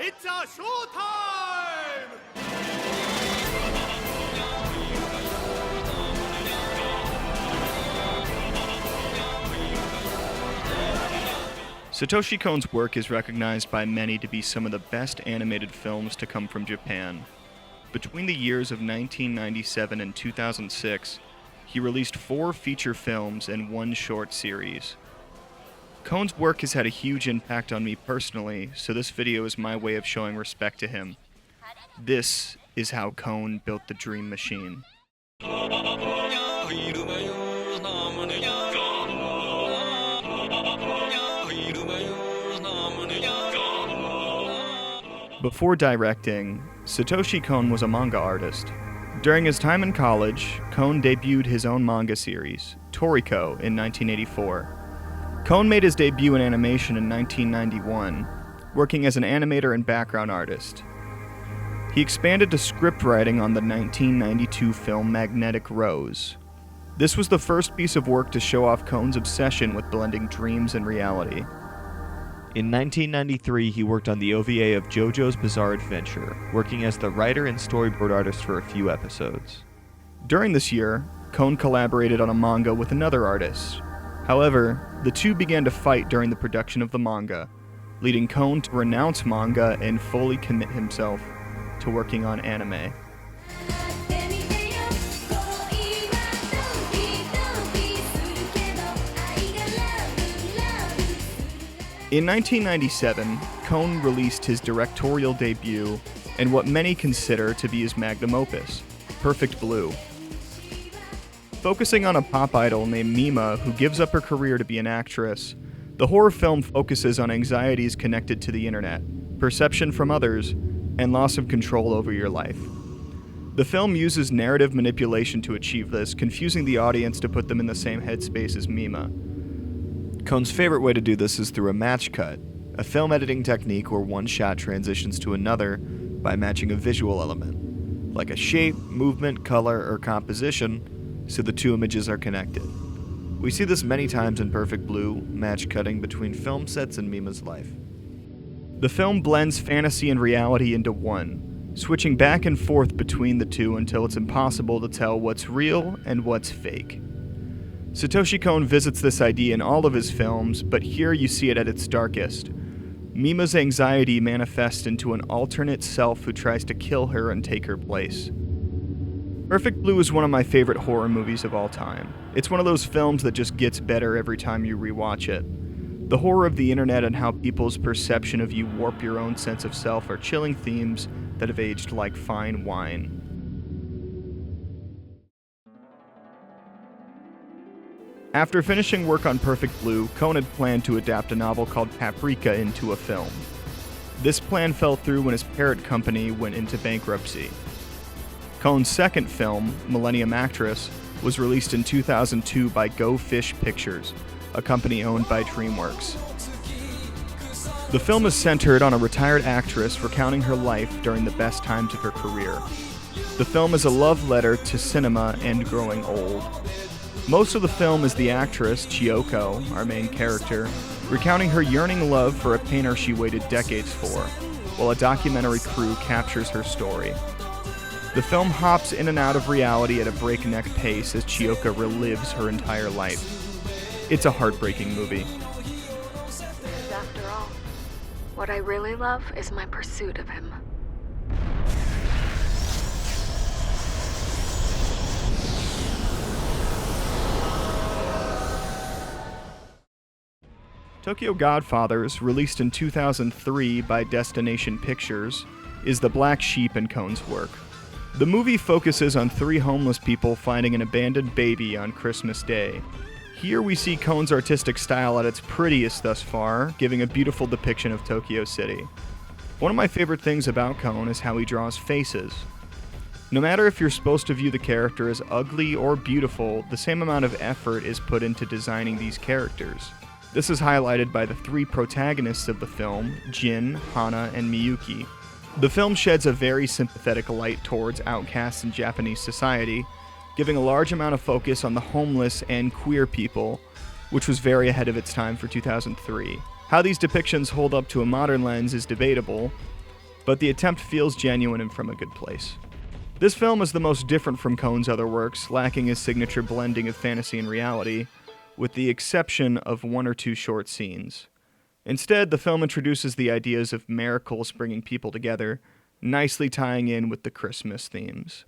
It's a show time! Satoshi Kon's work is recognized by many to be some of the best animated films to come from Japan. Between the years of 1997 and 2006, he released 4 feature films and 1 short series. Kon's work has had a huge impact on me personally, so this video is my way of showing respect to him. This is how Kon built the Dream Machine. Before directing, Satoshi Kon was a manga artist. During his time in college, Kon debuted his own manga series, Toriko, in 1984. Kon made his debut in animation in 1991, working as an animator and background artist. He expanded to script writing on the 1992 film Magnetic Rose. This was the first piece of work to show off Kon's obsession with blending dreams and reality. In 1993, he worked on the OVA of JoJo's Bizarre Adventure, working as the writer and storyboard artist for a few episodes. During this year, Kon collaborated on a manga with another artist. However, the two began to fight during the production of the manga, leading Kon to renounce manga and fully commit himself to working on anime. In 1997, Kon released his directorial debut and what many consider to be his magnum opus, Perfect Blue. Focusing on a pop idol named Mima who gives up her career to be an actress, the horror film focuses on anxieties connected to the internet, perception from others, and loss of control over your life. The film uses narrative manipulation to achieve this, confusing the audience to put them in the same headspace as Mima. Kon's favorite way to do this is through a match cut, a film editing technique where one shot transitions to another by matching a visual element, like a shape, movement, color, or composition, so the two images are connected. We see this many times in Perfect Blue, match cutting between film sets and Mima's life. The film blends fantasy and reality into one, switching back and forth between the two until it's impossible to tell what's real and what's fake. Satoshi Kon visits this idea in all of his films, but here you see it at its darkest. Mima's anxiety manifests into an alternate self who tries to kill her and take her place. Perfect Blue is one of my favorite horror movies of all time. It's one of those films that just gets better every time you rewatch it. The horror of the internet and how people's perception of you warp your own sense of self are chilling themes that have aged like fine wine. After finishing work on Perfect Blue, Kon had planned to adapt a novel called Paprika into a film. This plan fell through when his parent company went into bankruptcy. Kon's second film, Millennium Actress, was released in 2002 by Go Fish Pictures, a company owned by DreamWorks. The film is centered on a retired actress recounting her life during the best times of her career. The film is a love letter to cinema and growing old. Most of the film is the actress, Chiyoko, our main character, recounting her yearning love for a painter she waited decades for, while a documentary crew captures her story. The film hops in and out of reality at a breakneck pace as Chiyoko relives her entire life. It's a heartbreaking movie. After all, what I really love is my pursuit of him. Tokyo Godfathers, released in 2003 by Destination Pictures, is the black sheep in Kon's work. The movie focuses on 3 homeless people finding an abandoned baby on Christmas Day. Here we see Kon's artistic style at its prettiest thus far, giving a beautiful depiction of Tokyo City. One of my favorite things about Kon is how he draws faces. No matter if you're supposed to view the character as ugly or beautiful, the same amount of effort is put into designing these characters. This is highlighted by the 3 protagonists of the film, Jin, Hana, and Miyuki. The film sheds a very sympathetic light towards outcasts in Japanese society, giving a large amount of focus on the homeless and queer people, which was very ahead of its time for 2003. How these depictions hold up to a modern lens is debatable, but the attempt feels genuine and from a good place. This film is the most different from Kon's other works, lacking his signature blending of fantasy and reality, with the exception of one or two short scenes. Instead, the film introduces the ideas of miracles bringing people together, nicely tying in with the Christmas themes.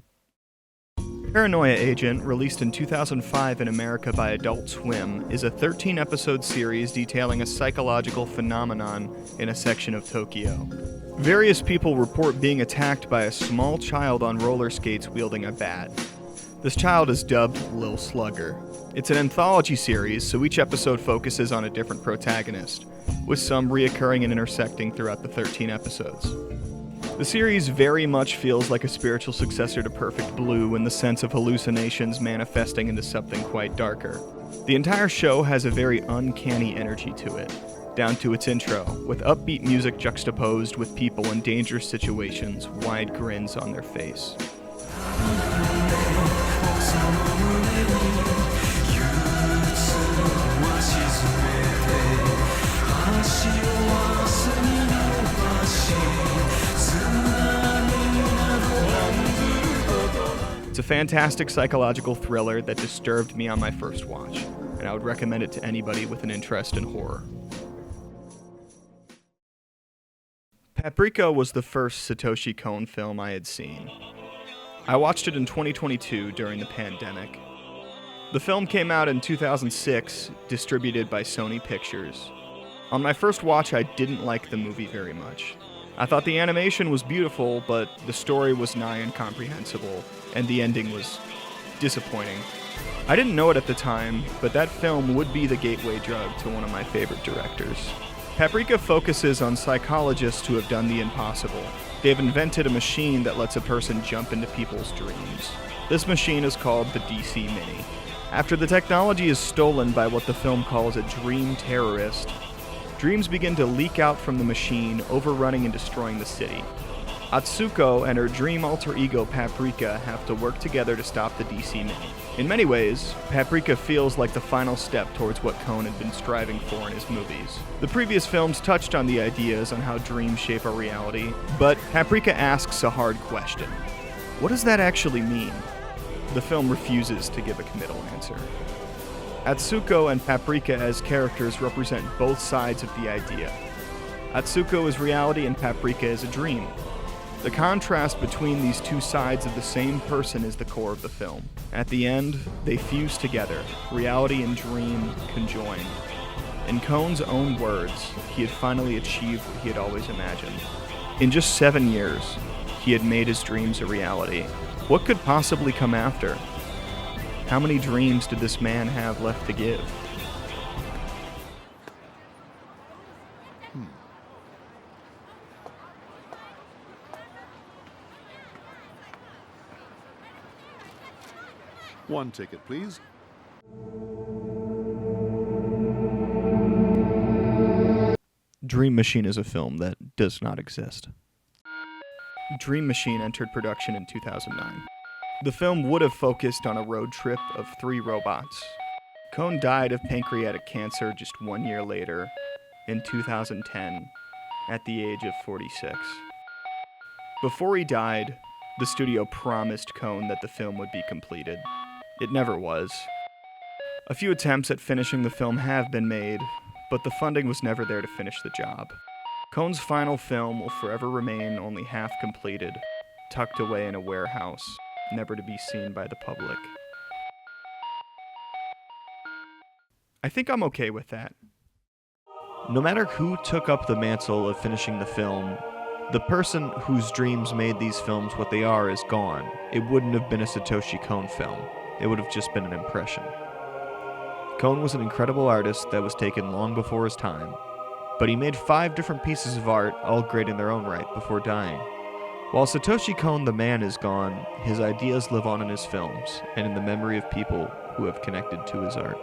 Paranoia Agent, released in 2005 in America by Adult Swim, is a 13-episode series detailing a psychological phenomenon in a section of Tokyo. Various people report being attacked by a small child on roller skates wielding a bat. This child is dubbed Lil Slugger. It's an anthology series, so each episode focuses on a different protagonist, with some reoccurring and intersecting throughout the 13 episodes. The series very much feels like a spiritual successor to Perfect Blue in the sense of hallucinations manifesting into something quite darker. The entire show has a very uncanny energy to it, down to its intro, with upbeat music juxtaposed with people in dangerous situations, wide grins on their face. It's a fantastic psychological thriller that disturbed me on my first watch, and I would recommend it to anybody with an interest in horror. Paprika was the first Satoshi Kon film I had seen. I watched it in 2022 during the pandemic. The film came out in 2006, distributed by Sony Pictures. On my first watch, I didn't like the movie very much. I thought the animation was beautiful, but the story was nigh incomprehensible, and the ending was disappointing. I didn't know it at the time, but that film would be the gateway drug to one of my favorite directors. Paprika focuses on psychologists who have done the impossible. They've invented a machine that lets a person jump into people's dreams. This machine is called the DC Mini. After the technology is stolen by what the film calls a dream terrorist, dreams begin to leak out from the machine, overrunning and destroying the city. Atsuko and her dream alter ego Paprika have to work together to stop the DC Mini. In many ways, Paprika feels like the final step towards what Kon had been striving for in his movies. The previous films touched on the ideas on how dreams shape our reality, but Paprika asks a hard question. What does that actually mean? The film refuses to give a committal answer. Atsuko and Paprika as characters represent both sides of the idea. Atsuko is reality and Paprika is a dream. The contrast between these two sides of the same person is the core of the film. At the end, they fuse together, reality and dream conjoined. In Kon's own words, he had finally achieved what he had always imagined. In just 7 years, he had made his dreams a reality. What could possibly come after? How many dreams did this man have left to give? One ticket, please. Dream Machine is a film that does not exist. Dream Machine entered production in 2009. The film would have focused on a road trip of 3 robots. Kon died of pancreatic cancer just 1 year later, in 2010, at the age of 46. Before he died, the studio promised Kon that the film would be completed. It never was. A few attempts at finishing the film have been made, but the funding was never there to finish the job. Kon's final film will forever remain only half completed, tucked away in a warehouse, never to be seen by the public. I think I'm okay with that. No matter who took up the mantle of finishing the film, the person whose dreams made these films what they are is gone. It wouldn't have been a Satoshi Kon film. It would have just been an impression. Kon was an incredible artist that was taken long before his time, but he made 5 different pieces of art, all great in their own right, before dying. While Satoshi Kon the man is gone, his ideas live on in his films and in the memory of people who have connected to his art.